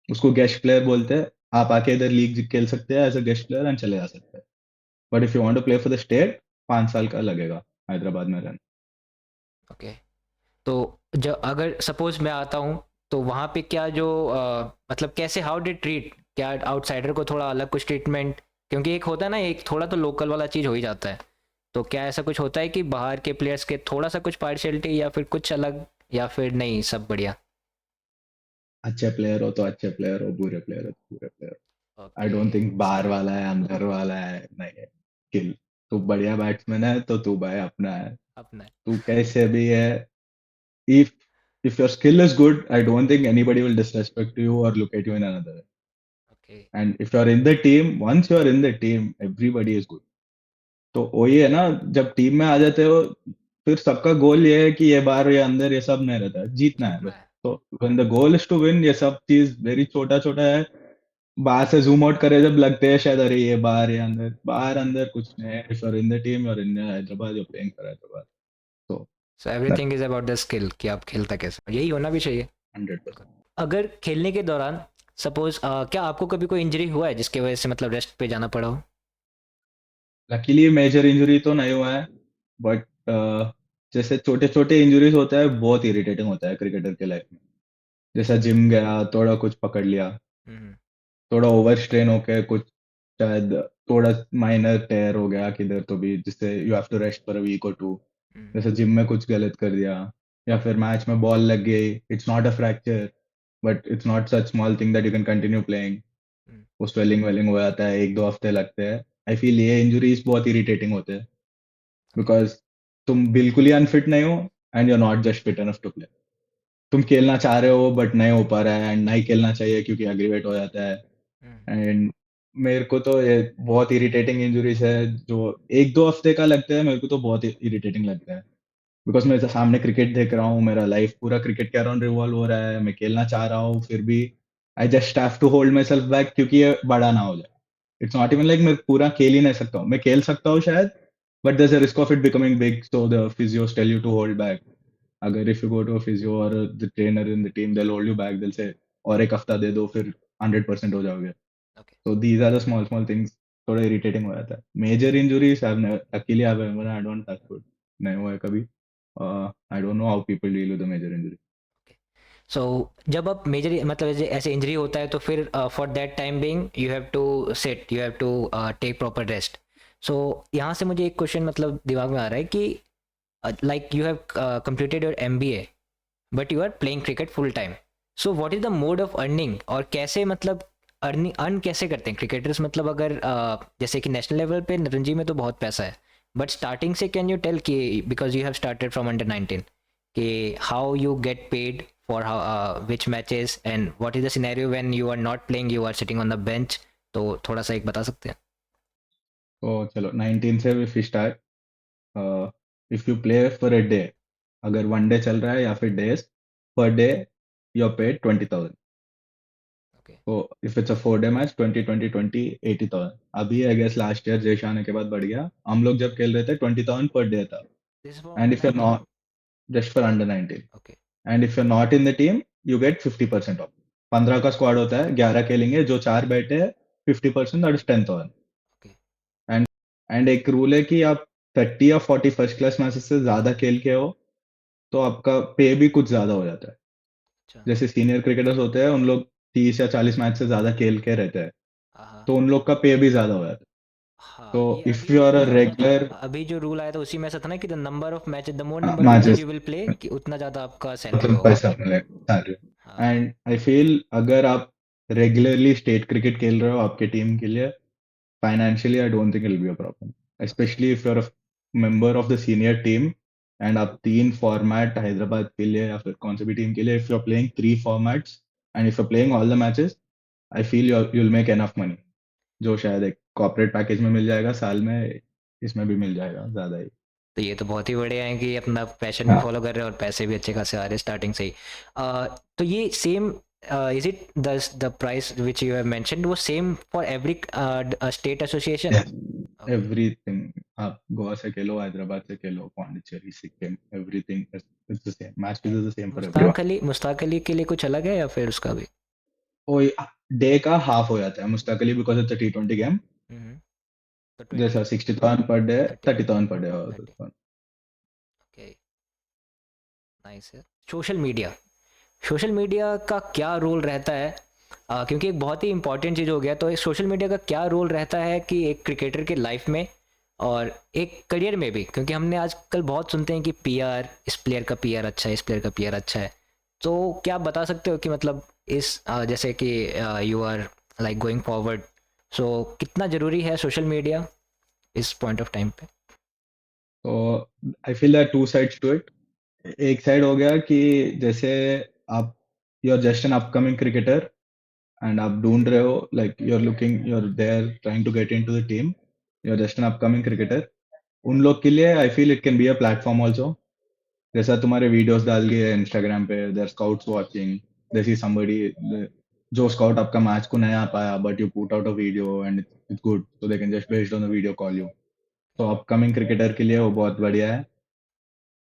उसको गेस्ट प्लेयर बोलते हैं। आप आके इधर लीग खेल सकते हैं as a guest player and चले जा सकते हैं। But if you want to play for the state, 5 साल का लगेगा हैदराबाद में रहना। ओके। तो जो अगर सपोज मैं आता हूँ, तो वहाँ पे क्या जो मतलब कैसे हाउ डिड ट्रीट, क्या आउटसाइडर को थोड़ा अलग कुछ ट्रीटमेंट, क्योंकि एक होता है ना, एक थोड़ा तो लोकल वाला चीज़ हो ही जाता है, तो क्या ऐसा कुछ होता है कि बाहर के प्लेयर्स के थोड़ा सा कुछ पार्शियलिटी या फिर कुछ अलग, या फिर नहीं सब बढ़िया? अच्छे प्लेयर हो तो अच्छे प्लेयर हो, बुरे प्लेयर हो तो बुरे प्लेयर हो। आई ओके। डोंट थिंक बाहर वाला है अंदर वाला है, नहीं है। किल, तू बढ़िया बैट्समैन है तो तू भाई अपना है। अपना है। तू कैसे भी है, if if your skill is good, I don't think anybody will disrespect you और look at you in another way. Okay. And if you are in the team, once you are in the team everybody is good. तो वही है ना, जब team में आ जाते हो फिर सबका गोल ये है कि ये बार ये अंदर ये सब नहीं रहता है, जीतना है जीतना बस। है। तो when the goal is to win, ये सब चीज वेरी छोटा छोटा है। बाहर से जूम आउट करे जब लगते हैं शायद, अरे ये बाहर ये अंदर, बाहर हम्म। अंदर कुछ नहीं है। If you are in the team, you are in Hyderabad, you are playing for Hyderabad. तो so everything is about the skill, कि आप खेलता कैसे, यही होना भी चाहिए। 100%। अगर खेलने के दौरान सपोज क्या आपको कभी कोई इंजरी हुआ है जिसकी वजह से मतलब रेस्ट पे जाना पड़ा हो? लकीली मेजर इंजरी तो नहीं हुआ है, बट जैसे छोटे छोटे इंजरीज होता है बहुत इरिटेटिंग होता है क्रिकेटर के लाइफ में। जैसा जिम गया, थोड़ा कुछ पकड़ लिया, हम्म। थोड़ा ओवर स्ट्रेन होके कुछ, शायद थोड़ा माइनर टेयर हो गया किधर तो भी, जिससे you have to rest for a week और टू। हम्म। जैसे जिम में कुछ गलत कर दिया या फिर मैच में बॉल लग गई, it's not a fracture but it's not such small thing that you can continue playing. Hmm. वो स्वेलिंग वेलिंग हो जाता है, 1-2 हफ्ते लगते हैं। आई फील ये इंजुरीज बहुत इरिटेटिंग होते हैं ओके। बिकॉज तुम बिल्कुल ही अनफिट नहीं हो and you are not just fit enough to play. तुम खेलना चाह रहे हो बट नहीं हो पा रहा है, एंड नहीं खेलना चाहिए क्योंकि एग्रीवेट हो जाता है। हम्म। एंड मेरे को तो ये बहुत इरिटेटिंग इंजरीज है जो 1-2 हफ्ते का लगता है, मेरे को तो बहुत इरिटेटिंग लगता है। बिकॉज मैं सामने क्रिकेट देख रहा हूँ, मेरा लाइफ पूरा क्रिकेट के अराउंड रिवॉल्व हो रहा है, मैं खेलना चाह रहा हूँ, फिर भी I just have to hold myself back क्योंकि ये बड़ा ना हो जाए। इट्स नॉट इवन लाइक मैं पूरा खेल ही नहीं सकता हूँ, मैं खेल सकता हूँ शायद, but there is a risk of it becoming big, so the physios tell you to hold back. अगर if you go to a physio और the trainer in the team, they hold you back, दिल से और एक हफ्ता दे दो फिर 100% हो जाओगे। Okay. So these are the small small things, थोड़ा irritating हो जाता है। Major injuries luckily I don't touch wood, नहीं हुआ है कभी। I don't know how people deal with the major injury. सो जब आप मेजर मतलब ऐसे इंजरी होता है, तो फिर for that time being you have to sit, you have to take proper rest. So यहाँ से मुझे एक क्वेश्चन मतलब दिमाग में आ रहा है कि like you have completed your MBA but you are playing cricket full time, so what is the mode of earning, और कैसे मतलब अर्न कैसे करते हैं क्रिकेटर्स, मतलब अगर जैसे कि नेशनल लेवल पे रणजी में तो बहुत पैसा है, बट स्टार्टिंग से कैन यू टेल कि because you have started from under 19, कि how you get paid for which matches and what is the scenario when you are not playing, you are sitting on the bench, तो थोड़ा सा एक बता सकते हैं? तो चलो 19 से भी start. If you play for a day, अगर वन डे चल रहा है या फिर डेज, पर day you are paid 20,000। Okay, तो if it's a 4 day match, 20 20 20 80,000। अभी आई गेस लास्ट ईयर जैश आने के बाद बढ़ गया। हम लोग जब खेल रहे थे 20,000 पर डे था। This is for and under if you 19? Not, just for under 19। Okay, and if you not in the team, you get 50% of. 15 का स्क्वाड होता है, 11 खेलेंगे, जो 4 बैठे हैं 50%, that is 10,000। Okay, and and एक रूल है कि आप 30 या 40 फर्स्ट क्लास मैचेस से ज्यादा खेल के हो तो आपका पे भी कुछ ज्यादा हो जाता है। अच्छा, जैसे सीनियर क्रिकेटर्स होते हैं, उन लोग 30 या 40 मैच से ज्यादा खेल के रहते हैं, हाँ हाँ तो उन लोग का पे भी ज्यादा हो जाता है। हाँ, ये तो इफ यू अभी आर अ रेगुलर अभी जो रूल आया था उसी में ऐसा था ना कि the number of matches, the more number of matches matches, you will play, कि उतना ज़्यादा आपका सैलरी मतलब होगा। पैसा मिलेगा। हाँ, एंड आई फील अगर आप रेगुलरली स्टेट क्रिकेट खेल रहे हो आपके टीम के लिए, financially I don't think it'll be a problem, okay, especially if you're a member of the senior team। And आप 3 फॉर्मेट हैदराबाद के लिए या फिर कौन सी भी टीम के लिए, if you are playing 3 formats and if you playing all the matches, I feel you will make enough money, जो शायद एक कॉर्पोरेट पैकेज में मिल जाएगा साल में, इसमें भी मिल जाएगा ज्यादा ही। तो ये तो बहुत ही बढ़िया है कि अपना पैशन भी हाँ, फॉलो कर रहे हैं और पैसे भी अच्छे खासे आ रहे हैं स्टार्टिंग से ही। तो ये same, is it the price which you have mentioned, वो same for every state association? Okay, everything. आप गोवा से खेलो, हैदराबाद से खेलो, Pondicherry, Sikkim, everything is the same, match fees is the same for everyone. Mushtaq Ali के लिए कुछ अलग है या फिर उसका भी? वो डे का हाफ हो जाता है Mushtaq Ali, because it's a T20 game. Hmm, तो जैसा 20, 60,000 per day, 30, 30,000 per day. 30, okay, nice है। सोशल मीडिया, सोशल मीडिया का क्या रोल रहता है? क्योंकि एक बहुत ही इंपॉर्टेंट चीज़ हो गया, तो सोशल मीडिया का क्या रोल रहता है कि एक क्रिकेटर के लाइफ में और एक करियर में भी, क्योंकि हमने आजकल बहुत सुनते हैं कि पीआर, इस प्लेयर का पीआर अच्छा है, इस प्लेयर का पीआर अच्छा है। तो क्या आप बता सकते हो कि मतलब इस जैसे कि you are like going forward, so कितना ज़रूरी है सोशल मीडिया इस पॉइंट ऑफ टाइम पे? तो I feel that two sides to it. एक साइड हो गया कि जैसे आप, you are just an upcoming cricketer and आप ढूंढ रहे हो, like you are looking, you are there trying to get into the team, you are just an upcoming cricketer. उन लोग के लिए I feel it can be a platform also. जैसा तुम्हारे वीडियोस डाल के इंस्टाग्राम पे, there scouts watching, they see somebody, जो स्काउट आपका मैच को नहीं आ पाया but you put out a video and it's good, so they can just based on the video call you. तो अपकमिंग क्रिकेटर के लिए वो बहुत बढ़िया है।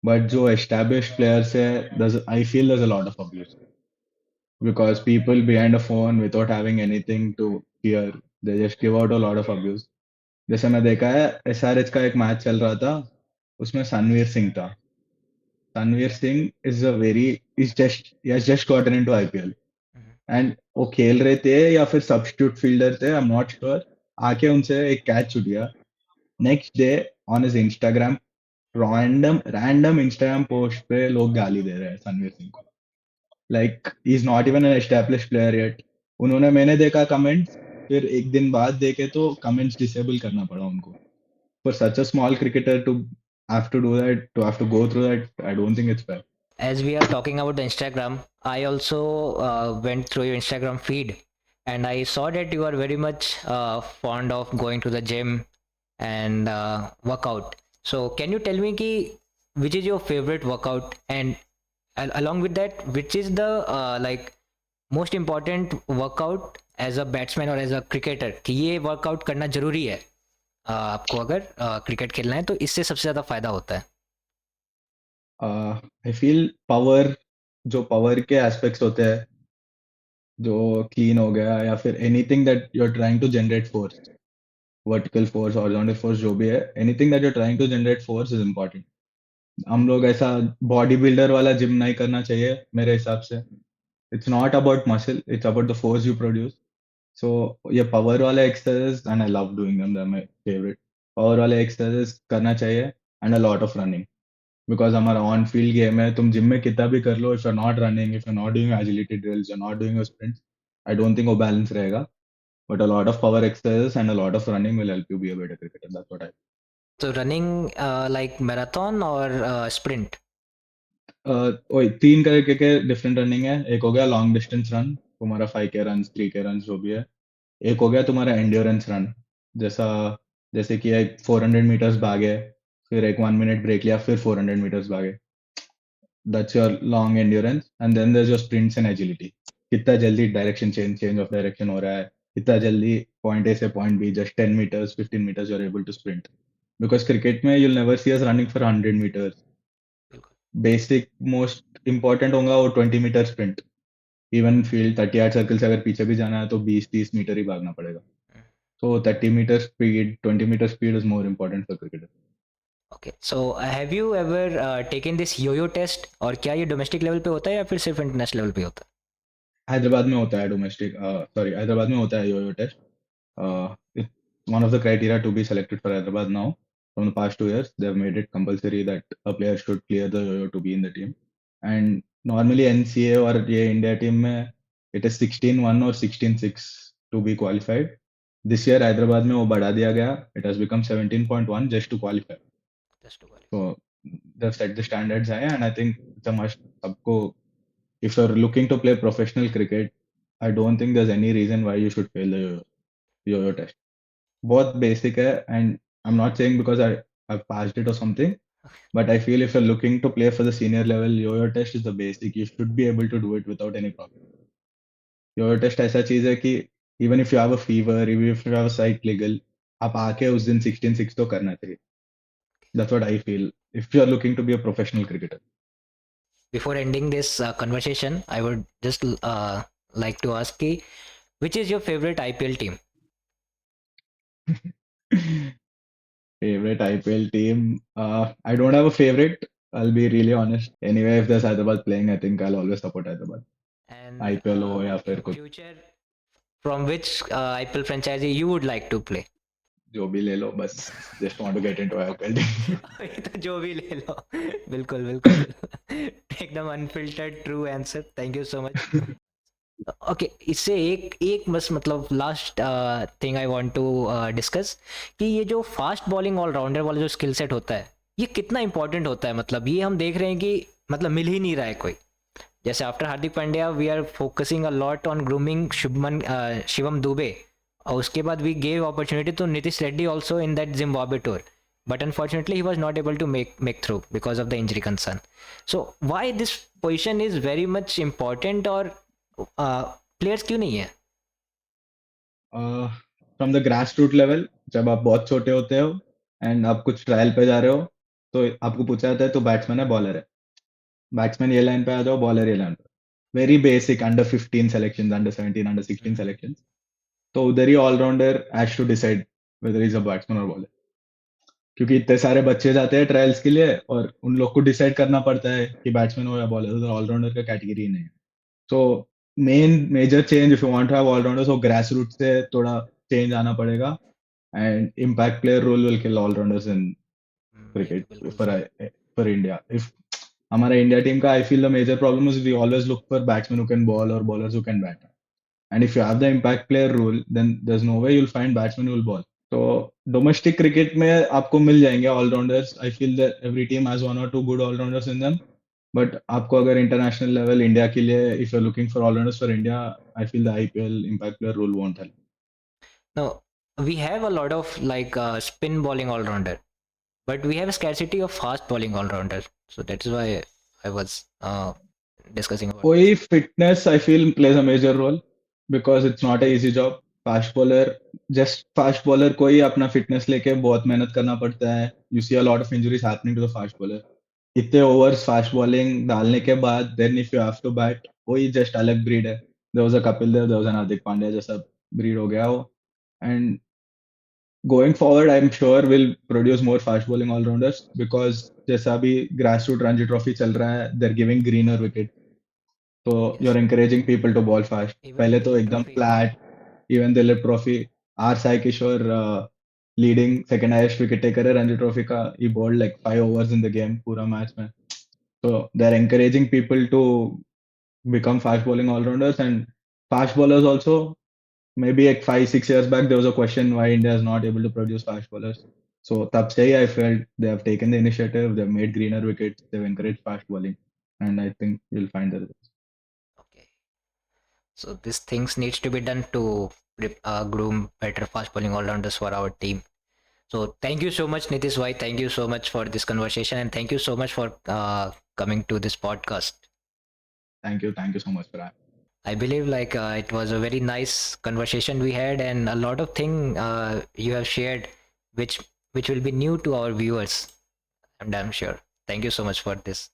बट जो एस्टैब्लिश्ड प्लेयर्स है, I feel there's a lot of abuse, because people behind a phone without having anything to hear, they just give out a lot of abuse। जैसे मैं देखा है, SRH का एक मैच चल रहा था, उसमें सनवीर सिंह था। Sanveer Singh is just gotten into IPL, and वो खेल रहे थे या फिर सब्स्टिट्यूट फील्डर थे, आई एम नॉट श्योर। आके उनसे एक कैच छूट गया। Next day on his Instagram, random random Instagram post पे लोग गाली दे रहे हैं सनवीर सिंह को, like he is not even an established player yet. उन्होंने, मैंने देखा कमेंट्स, फिर एक दिन बाद देखे तो कमेंट्स डिसेबल करना पड़ा उनको। For such a small cricketer to have to do that, to have to go through that, I don't think it's fair. As we are talking about the Instagram, I also went through your Instagram feed and I saw that you are very much fond of going to the gym and workout. So can you tell me ki, which is your favorite workout, and along with that, which is the like most important workout as a batsman or as a cricketer, कि ये workout करना जरूरी है आपको अगर cricket खेलना है तो इससे सबसे ज़्यादा फायदा होता है? आई फील पावर, जो पावर के एस्पेक्ट्स होते हैं, जो क्लीन हो गया या फिर anything that you are trying to generate force, vertical force, horizontal force, जो भी है, anything that you are trying to generate force is important. हम लोग ऐसा बॉडी बिल्डर वाला जिम नहीं करना चाहिए मेरे हिसाब से। It's not about muscle, it's about the force you produce. So ये पावर वाले exercise, and I love doing them, they are my favourite. Power वाले एक्सरसाइज करना चाहिए, and a lot of running, because हमारा ऑन फील्ड गेम है। तुम gym में कितना भी कर लो, if you are not running, if you are not doing agility drills, you are not doing sprints, I don't think वो बैलेंस रहेगा। But a lot of power exercises and a lot of running will help you be a better cricketer, that's what I. So running like marathon or sprint? वही 3 करके के different running है। एक हो गया long distance run, तुम्हारा 5K runs, 3K runs जो भी है। एक हो गया तुम्हारा एंड्योरेंस रन, जैसा जैसे कि एक 400 मीटर्स भागे, फिर एक 1 मिनट ब्रेक लिया, फिर 400 मीटर्स भागे। That's your long endurance. And then there is your sprints and agility. कितना जल्दी डायरेक्शन चेंज ऑफ डायरेक्शन हो रहा है, कितना जल्दी पॉइंट ए से point B, just 10 metres 15 metres you are able to sprint. Because cricket में you'll never see us running for 100 metres. बिल्कुल। बेसिक मोस्ट इंपॉर्टेंट होगा वो 20 metre sprint. Even field 38 circle से अगर पीछे भी जाना है तो 20-30 मीटर ही भागना पड़ेगा। So 30 meter speed, 20 meter speed is more important for cricket. Okay, so have you ever taken this yoyo test, और क्या ये डोमेस्टिक लेवल पे होता है या फिर सिर्फ इंटरनेशनल लेवल पे होता है? हैदराबाद में होता है डोमेस्टिक, सॉरी हैदराबाद में होता है yoyo test. It's one of the criteria to be selected for Hyderabad now. From the past 2 years, they have made it compulsory that a player should clear the yo-yo to be in the team. And normally NCA और ये India team में it is 16-1 or 16-6 to be qualified. This year Hyderabad में वो बढ़ा दिया गया. It has become 17.1 just to qualify. Just to qualify. So they've set the standards high, and I think it's a must. सबको, if you're looking to play professional cricket, I don't think there's any reason why you should fail the yo-yo test. बहुत basic है, and I'm not saying because I've passed it or something, but I feel if you're looking to play for the senior level, yo-yo test is the basic. You should be able to do it without any problem. Yo-yo test ऐसा चीज है कि even if you have a fever, even if you have a slight legal, आप आके उस दिन 16-6 तो करना चाहिए. That's what I feel if you're looking to be a professional cricketer. Before ending this conversation, I would just like to ask you, which is your favorite IPL team? Favorite IPL team? I don't have a favorite. I'll be really honest. Anyway, if there's Hyderabad playing, I think I'll always support Hyderabad. And IPL हो या फिर in कुछ future, from which IPL franchise you would like to play? जो भी ले लो, बस just want to get into IPL team. तो जो भी ले लो. बिल्कुल बिल्कुल. एकदम unfiltered true answer. Thank you so much. Okay, इससे एक बस मतलब last thing I want to discuss कि ये जो फास्ट बॉलिंग ऑलराउंडर वाला जो स्किल सेट होता है, ये कितना इंपॉर्टेंट होता है. मतलब ये हम देख रहे हैं कि मतलब मिल ही नहीं रहा है कोई. जैसे after Hardik Pandya we are focusing a lot on grooming Shivam Dube, और उसके बाद we gave opportunity to Nitish Reddy also in that Zimbabwe tour, but unfortunately he was not able to make through because of the injury concern. So why this position is very much important, और players क्यों नहीं है? From the grass root level, जब आप बहुत छोटे होते हो एंड आप कुछ ट्रायल पे जा रहे हो, तो आपको पूछा जाता है तो बैट्समैन है बॉलर है, बैट्समैन ये लाइन पे आ जाओ, बॉलर ये लाइन पे. Very basic under 15 selection, under 17, under 16 selection. तो उधर ही allrounder has to decide whether is a batsman और बॉलर, क्योंकि इतने सारे बच्चे जाते हैं ट्रायल्स के लिए और उन लोग को डिसाइड करना पड़ता है कि बैट्समैन हो या बॉलर. उधर ऑलराउंडर का कैटेगरी नहीं है. So major change if you want to have allrounders, वो ग्रास रूट से थोड़ा चेंज आना पड़ेगा. And impact player role will kill allrounders in cricket for India. If हमारा इंडिया टीम का, I feel the major problem is we always look for batsman who can bowl और bowlers who can bat. And if you have the impact player rule, then there is no way you will find batsman who will bowl. तो domestic cricket में आपको मिल जाएंगे allrounders. I feel that every team has one और two good allrounders in them. But आपको अगर international level India के लिए, if you are looking for allrounders for India, I feel the IPL impact player rule won't help. No, we have a lot of like spin bowling all-rounder, but we have a scarcity of fast bowling all-rounder. So that's why I was discussing about कोई fitness I feel plays a major role, because it's not a easy job. Fast bowler को ही अपना fitness लेके बहुत मेहनत करना पड़ता है. You see a lot of injuries happening to the fast bowler. इतने ओवर्स फास्ट बॉलिंग डालने के बाद then if you have to bat, वही जस्ट अलग ब्रीड है. There was a Kapil Dev, there was an Hardik Pandya जैसा ब्रीड हो गया वो. And going forward I am sure will produce more fast bowling allrounders, because जैसा अभी ग्रास रूट रणजी ट्रॉफी चल रहा है, दे are giving greener wicket. So you are encouraging people to bowl fast. even पहले तो Dilip एकदम Trophy. Flat. Even Duleep trophy, R Sai Kishore leading second highest wicket taker है Ranji trophy का. He bowled like 5 overs in the game पूरा match में. So they're encouraging people to become fast bowling all-rounders. And fast bowlers also, maybe like 5-6 years back there was a question why India is not able to produce fast bowlers. So tab se hi I felt they have taken the initiative, they've made greener wickets, they've encouraged fast bowling. and I think you'll find the results. Okay. So these things needs to be done to groom better fast bowling all-rounders for our team. So thank you so much, Nitish Bhai. Thank you so much for this conversation, and thank you so much for coming to this podcast. Thank you so much for that. I believe it was a very nice conversation we had, and a lot of thing you have shared, which will be new to our viewers. I'm damn sure. Thank you so much for this.